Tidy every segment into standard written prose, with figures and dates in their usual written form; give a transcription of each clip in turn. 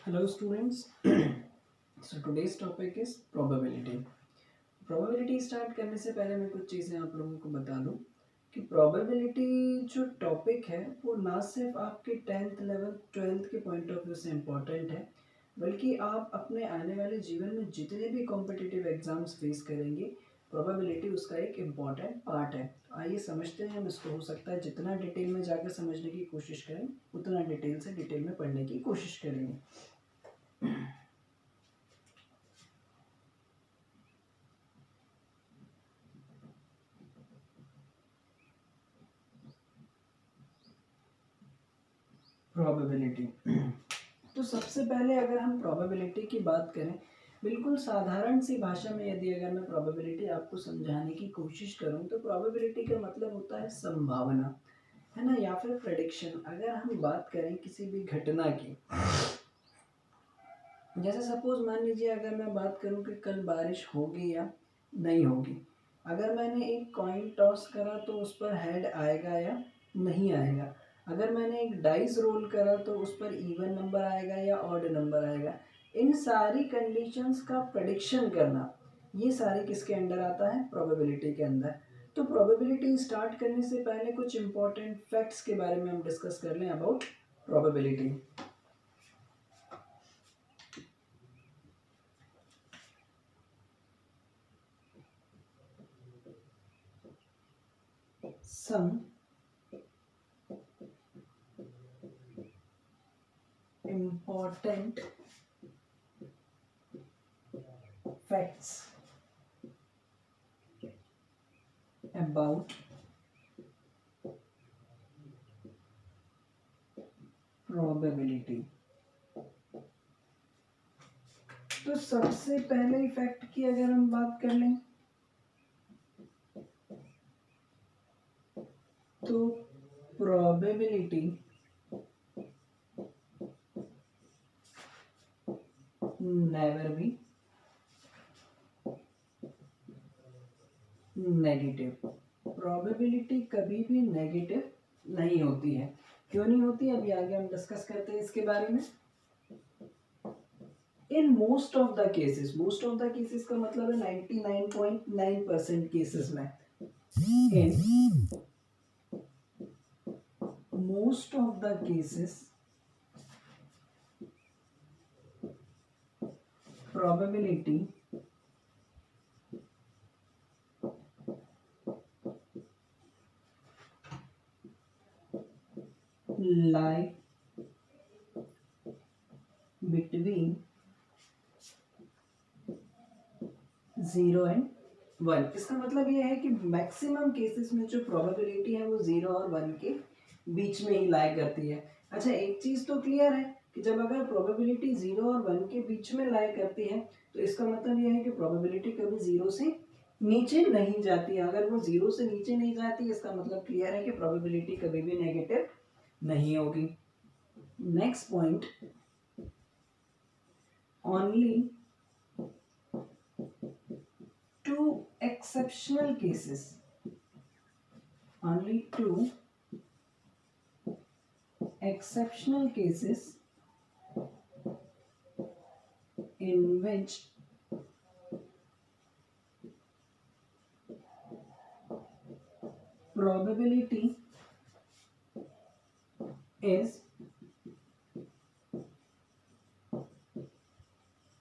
Hello students. So today's topic is probability. Probability start करने से पहले मैं कुछ चीज़ें आप लोगों को बता दूं कि probability जो टॉपिक है वो ना सिर्फ आपके 10th लेवल 12th के पॉइंट ऑफ व्यू से इम्पोर्टेंट है, बल्कि आप अपने आने वाले जीवन में जितने भी कॉम्पिटिटिव एग्जाम्स फेस करेंगे प्रोबेबिलिटी उसका एक इम्पॉर्टेंट पार्ट है। तो आइए समझते हैं हम इसको। हो सकता है जितना डिटेल में जाकर समझने की कोशिश करें उतना डिटेल में पढ़ने की कोशिश करेंगे। प्रोबेबिलिटी तो सबसे पहले अगर हम प्रोबेबिलिटी की बात करें, बिल्कुल साधारण सी भाषा में यदि अगर मैं प्रोबेबिलिटी आपको समझाने की कोशिश करूं तो प्रोबेबिलिटी का मतलब होता है संभावना, है ना, या फिर प्रेडिक्शन। अगर हम बात करें किसी भी घटना की, जैसे सपोज मान लीजिए अगर मैं बात करूं कि कल बारिश होगी या नहीं होगी, अगर मैंने एक कॉइन टॉस करा तो उस पर हेड आएगा या नहीं आएगा, अगर मैंने एक डाइस रोल करा तो उस पर इवन नंबर आएगा या ऑड नंबर आएगा, इन सारी कंडीशंस का प्रेडिक्शन करना, ये सारे किसके अंडर आता है? प्रोबेबिलिटी के अंदर। तो प्रोबेबिलिटी स्टार्ट करने से पहले कुछ इंपॉर्टेंट फैक्ट्स के बारे में हम डिस्कस कर लें about probability. Some important facts about probability। तो सबसे पहले फैक्ट की अगर हम बात कर लें तो probability never be negative. Probability कभी भी नेगेटिव नहीं होती है। क्यों नहीं होती, अभी आगे हम डिस्कस करते हैं इसके बारे में। In most of the cases, most of the cases का मतलब है 99.9% केसेस में, in most of the cases probability lie between 0 and 1। इसका मतलब यह है कि मैक्सिमम केसेस में जो प्रोबेबिलिटी है वो 0 और 1 के बीच में ही लाई करती है। अच्छा, एक चीज तो क्लियर है कि जब अगर प्रोबेबिलिटी 0 और 1 के बीच में लाई करती है तो इसका मतलब यह है कि प्रोबेबिलिटी कभी 0 से नीचे नहीं जाती है। अगर वो 0 से नीचे नहीं जाती, इसका मतलब क्लियर है कि प्रोबेबिलिटी कभी भी नेगेटिव नहीं होगी। Next point, only two exceptional cases, only two exceptional cases in which probability is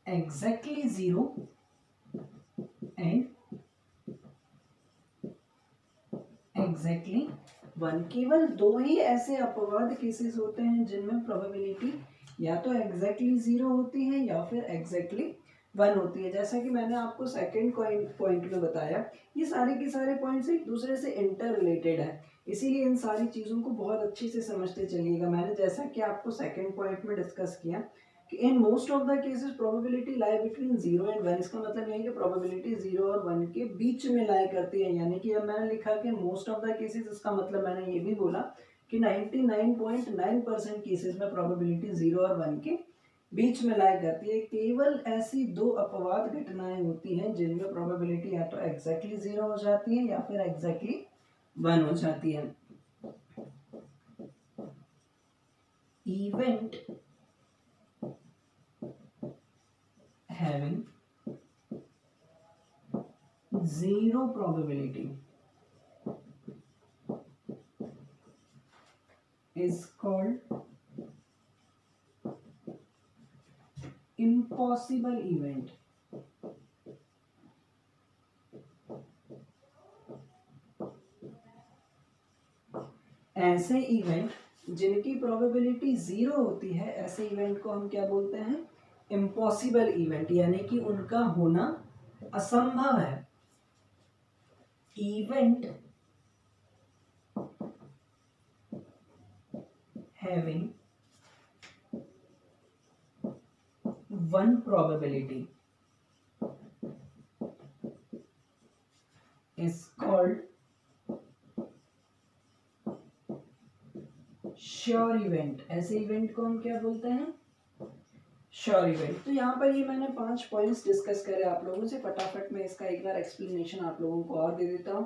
exactly 0 and exactly 1। केवल दो ही ऐसे अपवाद केसेस होते हैं जिनमें प्रोबेबिलिटी या तो एग्जैक्टली 0 होती है या फिर एग्जैक्टली 1 होती है। जैसा कि मैंने आपको सेकंड पॉइंट में बताया, ये सारे के सारे पॉइंट्स एक दूसरे से इंटर रिलेटेड है, इसीलिए इन सारी चीज़ों को बहुत अच्छे से समझते चलिएगा। मैंने जैसा कि आपको सेकंड पॉइंट में डिस्कस किया कि in most of the cases probability lie between 0 and 1। इसका मतलब ये है कि प्रोबेबिलिटी 0 और 1 के बीच में लाई करती है। यानी कि अब मैंने लिखा कि मोस्ट ऑफ द केसेस, इसका मतलब मैंने ये भी बोला कि 99.9% केसेस में प्रोबेबिलिटी 0 और 1 के बीच में लाई करती है। केवल ऐसी दो अपवाद घटनाएं होती हैं जिनमें प्रोबेबिलिटी या तो एग्जैक्टली 0 हो जाती है या फिर एग्जैक्टली 1 हो जाती है। Event zero probability is called impossible event. ऐसे इवेंट जिनकी प्रोबेबिलिटी जीरो होती है, ऐसे इवेंट को हम क्या बोलते हैं? इम्पॉसिबल इवेंट, यानी कि उनका होना असंभव है। Event having one probability is called sure event. ऐसे इवेंट को हम क्या बोलते हैं? Sure event. तो यहाँ पर ये मैंने 5 पॉइंट्स डिस्कस करे आप लोगों से, फटाफट में इसका एक बार एक्सप्लेनेशन आप लोगों को और दे देता हूँ।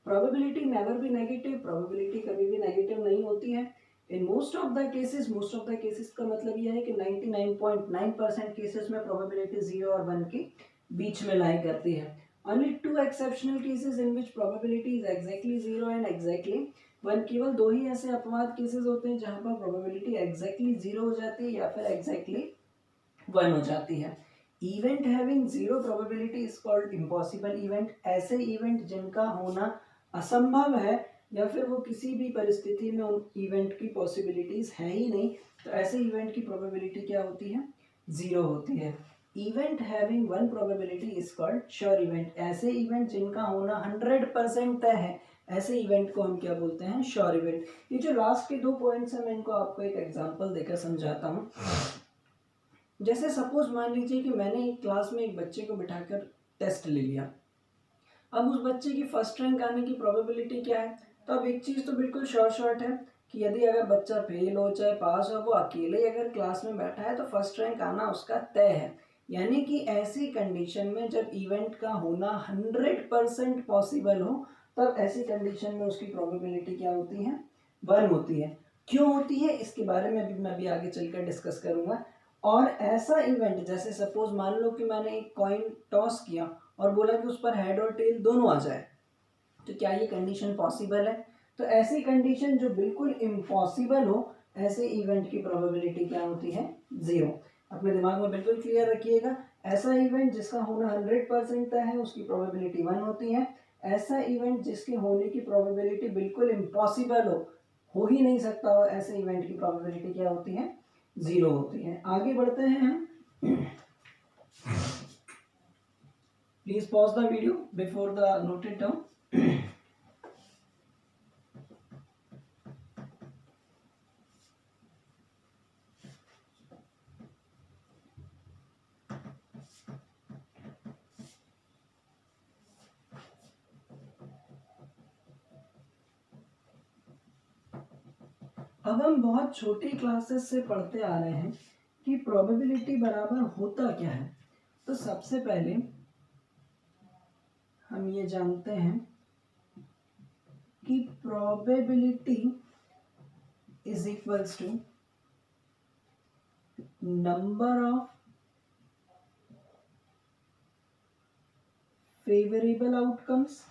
Probability never be negative, probability कभी भी नेगेटिव नहीं होती है। In most of the cases का मतलब यह है कि 99.9% केसेस में प्रोबेबिलिटी 0 और 1 के बीच में लाई करती है। Only 2 exceptional cases in which probability is exactly 0 and exactly 1, केवल 2 ही ऐसे अपवाद केसेस होते हैं जहां पर प्रोबेबिलिटी exactly 0 हो जाती है या फिर exactly 1 हो जाती है। Event having 0 probability is called impossible event. ऐसे इवेंट जिनका होना असंभव है या फिर वो किसी भी परिस्थिति में उन इवेंट की पॉसिबिलिटीज है ही नहीं, तो ऐसे इवेंट की प्रोबेबिलिटी क्या होती है? 0 होती है। Event having one probability is called sure event. ऐसे इवेंट जिनका होना 100% तय है, ऐसे इवेंट को हम क्या बोलते हैं? Sure event. ये जो लास्ट के 2 पॉइंट्स हैं, मैं इनको आपको एक एग्जांपल देकर समझाता हूँ। जैसे सपोज मान लीजिए कि मैंने एक क्लास में एक बच्चे को बिठाकर टेस्ट ले लिया। अब उस बच्चे की फर्स्ट रैंक आने की प्रोबेबिलिटी क्या है? तो अब एक चीज़ तो बिल्कुल शॉर्ट है कि यदि अगर बच्चा फेल हो चाहे पास हो, वो अकेले अगर क्लास में बैठा है तो फर्स्ट रैंक आना उसका तय है। यानी कि ऐसी कंडीशन में जब इवेंट का होना 100% पॉसिबल हो, तब ऐसी कंडीशन में उसकी प्रोबेबिलिटी क्या होती है? 1 होती है। क्यों होती है इसके बारे में भी मैं भी आगे चलकर डिस्कस करूंगा। और ऐसा इवेंट जैसे सपोज मान लो कि मैंने एक कॉइन टॉस किया और बोला कि उस पर हेड और टेल दोनों आ जाए, तो क्या ये कंडीशन पॉसिबल है? तो ऐसी कंडीशन जो बिल्कुल इम्पॉसिबल हो, ऐसे इवेंट की प्रोबेबिलिटी क्या होती है? 0। अपने दिमाग में बिल्कुल क्लियर रखिएगा। ऐसा इवेंट जिसका होना 100% है उसकी प्रोबेबिलिटी 1 होती है। ऐसा इवेंट जिसके होने की प्रोबेबिलिटी बिल्कुल इम्पॉसिबल हो ही नहीं सकता हो, ऐसे इवेंट की प्रोबेबिलिटी क्या होती है? 0 होती है। आगे बढ़ते हैं हम। Please pause the video before the noted down. अब हम बहुत छोटी क्लासेस से पढ़ते आ रहे हैं कि प्रोबेबिलिटी बराबर होता क्या है। तो सबसे पहले हम ये जानते हैं कि probability is equals to number of favourable outcomes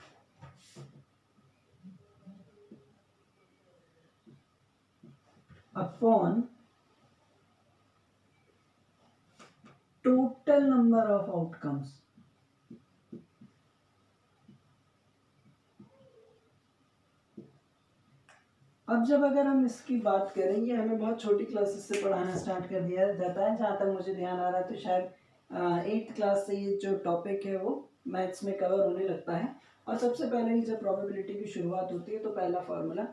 upon total number of outcomes. अब जब अगर हम इसकी बात करेंगे, हमें बहुत छोटी क्लासेस से पढ़ाना स्टार्ट कर दिया जाता है, जहाँ तक मुझे ध्यान आ रहा है तो शायद 8th क्लास से ये जो टॉपिक है वो मैथ्स में कवर होने लगता है। और सबसे पहले ही जब प्रोबेबिलिटी की शुरुआत होती है तो पहला फॉर्मूला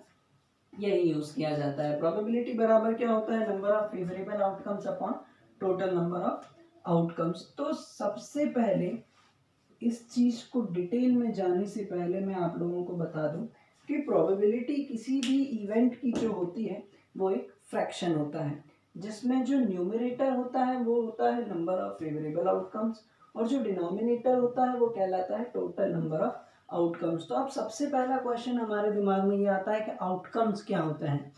यही यूज किया जाता है। प्रोबेबिलिटी बराबर क्या होता है? Number of favourable outcomes upon total number of outcomes. तो सबसे पहले इस चीज को डिटेल में जाने से पहले मैं आप लोगों को बता दूं कि प्रोबेबिलिटी किसी भी इवेंट की जो होती है वो एक फ्रैक्शन होता है, जिसमें जो न्यूमरेटर होता है वो होता है नंबर ऑफ फेवरेबल आउटकम्स और जो डिनोमिनेटर होता है वो कहलाता है टोटल नंबर ऑफ आउटकम्स। तो अब सबसे पहला क्वेश्चन हमारे दिमाग में ये आता है कि आउटकम्स क्या होते हैं।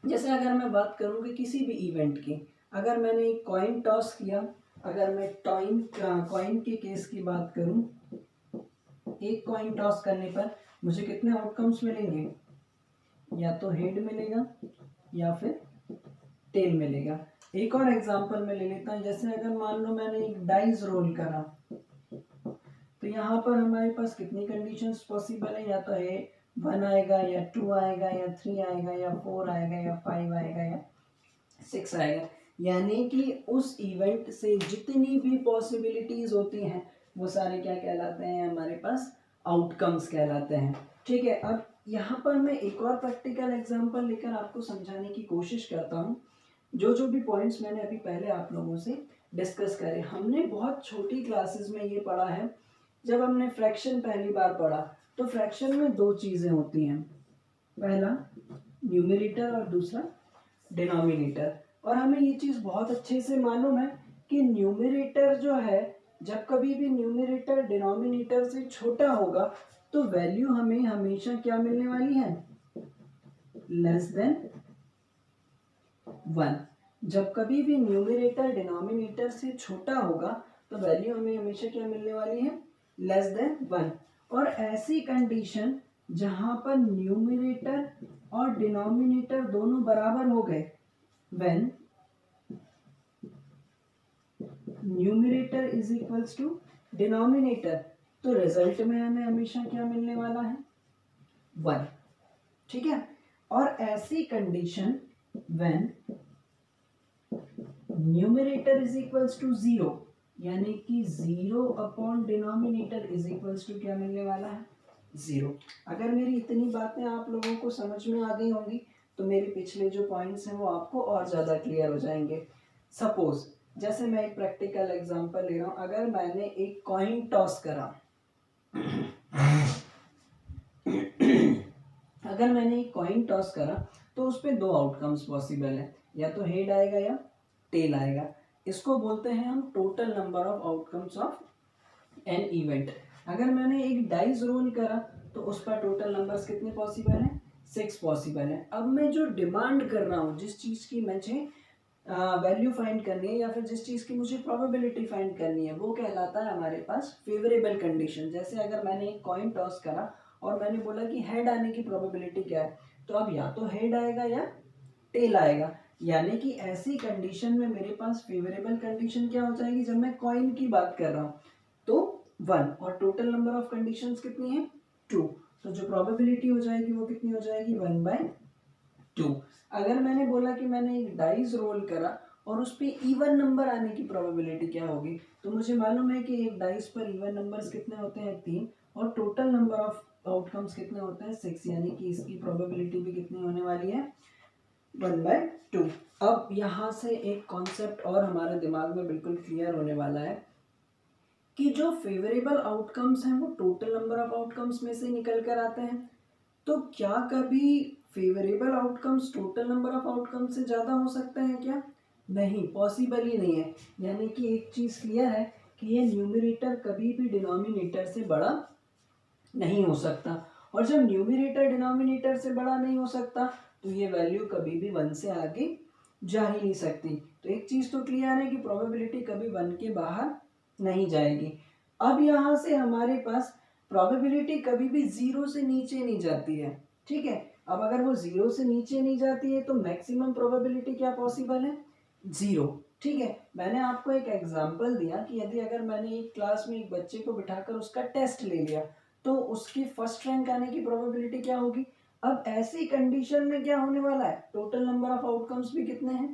जैसे अगर मैं बात करूं कि किसी भी इवेंट की, अगर मैंने एक कॉइन टॉस किया, अगर मैं कॉइन के केस की बात करूं एक कॉइन टॉस करने पर मुझे कितने आउटकम्स मिलेंगे, या तो हेड मिलेगा या फिर टेल मिलेगा। एक और एग्जांपल मैं ले लेता हूँ, जैसे अगर मान लो मैंने एक डाइस रोल करा, तो यहाँ पर हमारे पास कितनी कंडीशंस पॉसिबल है, या तो है 1 आएगा या 2 आएगा या 3 आएगा या 4 आएगा या 5 आएगा या 6 आएगा। यानी कि उस इवेंट से जितनी भी पॉसिबिलिटीज होती हैं वो सारे क्या कहलाते हैं, हमारे पास आउटकम्स कहलाते हैं। ठीक है, अब यहाँ पर मैं एक और प्रैक्टिकल एग्जांपल लेकर आपको समझाने की कोशिश करता हूँ। जो भी पॉइंट्स मैंने अभी पहले आप लोगों से डिस्कस करे, हमने बहुत छोटी क्लासेस में ये पढ़ा है। जब हमने फ्रैक्शन पहली बार पढ़ा तो फ्रैक्शन में दो चीज़ें होती हैं, पहला न्यूमरेटर और दूसरा डिनोमिनेटर। और हमें ये चीज़ बहुत अच्छे से मालूम है कि न्यूमरेटर जो है, जब कभी भी न्यूमरेटर डिनोमिनेटर से छोटा होगा तो वैल्यू हमें हमेशा क्या मिलने वाली है, लेस देन 1। जब कभी भी न्यूमरेटर डिनोमिनेटर से छोटा होगा तो वैल्यू हमें हमेशा क्या मिलने वाली है, लेस देन 1। और ऐसी कंडीशन जहां पर न्यूमरेटर और डिनोमिनेटर दोनों बराबर हो गए, when numerator is equals to denominator, तो रिजल्ट में हमें हमेशा क्या मिलने वाला है, 1। ठीक है, और ऐसी condition when numerator is equals to 0, यानी कि 0 upon denominator is equals to क्या मिलने वाला है, 0। अगर मेरी इतनी बातें आप लोगों को समझ में आ गई होंगी तो मेरे पिछले जो पॉइंट्स हैं वो आपको और ज़्यादा क्लियर हो जाएंगे। सपोज जैसे मैं एक प्रैक्टिकल एग्जांपल ले रहा हूँ, अगर मैंने एक कॉइन टॉस करा अगर मैंने एक कॉइन टॉस करा तो उस पर दो आउटकम्स पॉसिबल है, या तो हेड आएगा या टेल आएगा। इसको बोलते हैं हम total number of outcomes of an event. अगर मैंने एक डाइस रोल करा तो उस पर टोटल नंबर्स कितने पॉसिबल हैं, 6 पॉसिबल हैं। अब मैं जो डिमांड कर रहा हूँ, जिस चीज़ की मुझे वैल्यू फाइंड करनी है या फिर जिस चीज़ की मुझे प्रोबेबिलिटी फाइंड करनी है, वो कहलाता है हमारे पास फेवरेबल कंडीशन। जैसे अगर मैंने एक कॉइन टॉस करा और मैंने बोला कि हेड आने की प्रोबेबिलिटी क्या है, तो अब या तो हेड आएगा या टेल आएगा। यानी कि ऐसी कंडीशन में मेरे पास फेवरेबल कंडीशन क्या हो जाएगी, जब मैं कॉइन की बात कर रहा हूँ तो 1, और टोटल नंबर ऑफ कंडीशंस कितनी है, 2। तो जो प्रोबेबिलिटी हो जाएगी वो कितनी हो जाएगी, 1/2। अगर मैंने बोला कि मैंने एक डाइस रोल करा और उस पर इवन नंबर आने की प्रोबेबिलिटी क्या होगी, तो मुझे मालूम है कि एक डाइस पर इवन नंबर्स कितने होते हैं, 3, और टोटल नंबर ऑफ आउटकम्स कितने होते हैं, 6। यानी कि इसकी प्रोबेबिलिटी भी कितनी होने वाली है, 1/2। अब यहाँ से एक कॉन्सेप्ट और हमारे दिमाग में बिल्कुल क्लियर होने वाला है कि जो फेवरेबल आउटकम्स हैं वो टोटल नंबर ऑफ आउटकम्स में से निकल कर आते हैं। तो क्या कभी favourable outcomes total number of outcomes से ज़्यादा हो सकते हैं क्या, नहीं, पॉसिबल ही नहीं है। यानी कि एक चीज़ क्लियर है कि ये न्यूमरेटर कभी भी डिनोमिनेटर से बड़ा नहीं हो सकता, और जब न्यूमरेटर डिनोमिनेटर से बड़ा नहीं हो सकता तो ये वैल्यू कभी भी 1 से आगे जा ही नहीं सकती। तो एक चीज़ तो क्लियर है कि प्रोबेबिलिटी कभी 1 के बाहर नहीं जाएगी। अब यहाँ से हमारे पास प्रोबेबिलिटी कभी भी 0 से नीचे नहीं जाती है। ठीक है, अब अगर वो 0 से नीचे नहीं जाती है तो मैक्सिमम प्रोबेबिलिटी क्या पॉसिबल है, 0। ठीक है, मैंने आपको एक एग्जांपल दिया कि यदि अगर मैंने एक क्लास में एक बच्चे को बिठाकर उसका टेस्ट ले लिया तो उसकी फर्स्ट रैंक आने की प्रोबेबिलिटी क्या होगी। अब ऐसी कंडीशन में क्या होने वाला है, टोटल नंबर ऑफ आउटकम्स भी कितने हैं,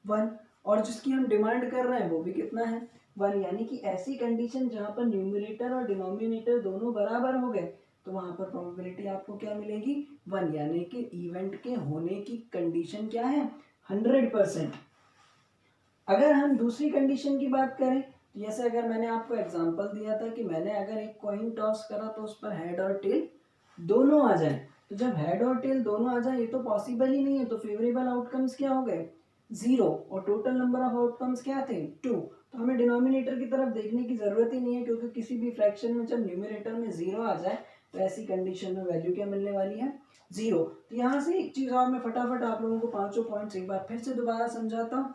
1, और जिसकी हम डिमांड कर रहे हैं वो भी कितना है, 1। यानी कि ऐसी कंडीशन जहाँ पर न्यूमरेटर और डिनोमिनेटर दोनों बराबर हो गए तो वहाँ पर प्रोबेबिलिटी आपको क्या मिलेगी, 1। यानी कि इवेंट के होने की कंडीशन क्या है, 100%। अगर हम दूसरी कंडीशन की बात करें, तो जैसे अगर मैंने आपको एग्जांपल दिया था कि मैंने अगर एक कॉइन टॉस करा तो उस पर हेड और टेल दोनों आ जाए, तो जब हेड और टेल दोनों आ जाए ये तो पॉसिबल ही नहीं है, तो फेवरेबल आउटकम्स क्या हो गए, 0, और टोटल नंबर ऑफ आउटकम्स क्या थे, 2। तो हमें डिनोमिनेटर की तरफ देखने की जरूरत ही नहीं है, क्योंकि किसी भी फ्रैक्शन में जब न्यूमरेटर में 0 आ जाए तो ऐसी कंडीशन में वैल्यू क्या मिलने वाली है, 0। तो यहाँ से एक चीज़ और मैं फटाफट आप लोगों को पांचों पॉइंट्स एक बार फिर से दोबारा समझाता हूँ।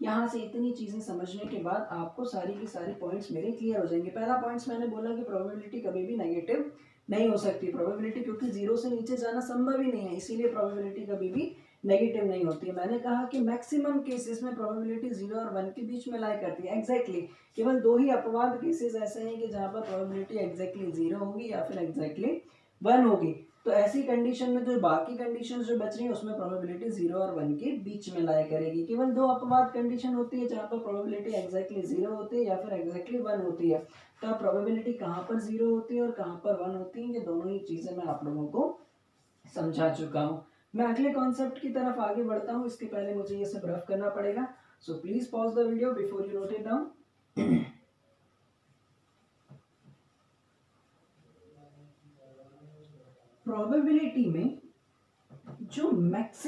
यहाँ से इतनी चीज़ें समझने के बाद आपको सारी की सारी पॉइंट्स मेरे क्लियर हो जाएंगे। पहला पॉइंट्स मैंने बोला कि प्रोबेबिलिटी कभी भी नेगेटिव नहीं हो सकती, प्रोबेबिलिटी क्योंकि जीरो से नीचे जाना संभव ही नहीं है, इसीलिए प्रोबेबिलिटी कभी भी नेगेटिव नहीं होती है। मैंने कहा कि मैक्सिमम केसेस में प्रोबेबिलिटी 0 और 1 के बीच में लाई करती है। एग्जैक्टली केवल दो ही अपवाद केसेस ऐसे हैं कि जहाँ पर प्रोबेबिलिटी एग्जैक्टली 0 होगी या फिर एग्जैक्टली 1 होगी। तो ऐसी कंडीशन में जो बाकी कंडीशन जो बच रही है उसमें प्रोबेबिलिटी 0 और 1 के बीच में लाई करेगी। केवल दो अपवाद कंडीशन होती है जहाँ पर प्रोबेबिलिटी एग्जैक्टली 0 होती है या फिर एग्जैक्टली 1 होती है। तो अब प्रोबेबिलिटी कहाँ पर 0 होती है और कहाँ पर 1 होती है, ये दोनों ही चीजें मैं आप लोगों को समझा चुका हूँ। मैं अगले कॉन्सेप्ट की तरफ आगे बढ़ता हूँ, इसके पहले मुझे ये सब रफ करना पड़ेगा। So please pause the video before you note it down. Probability में जो मैक्सिमम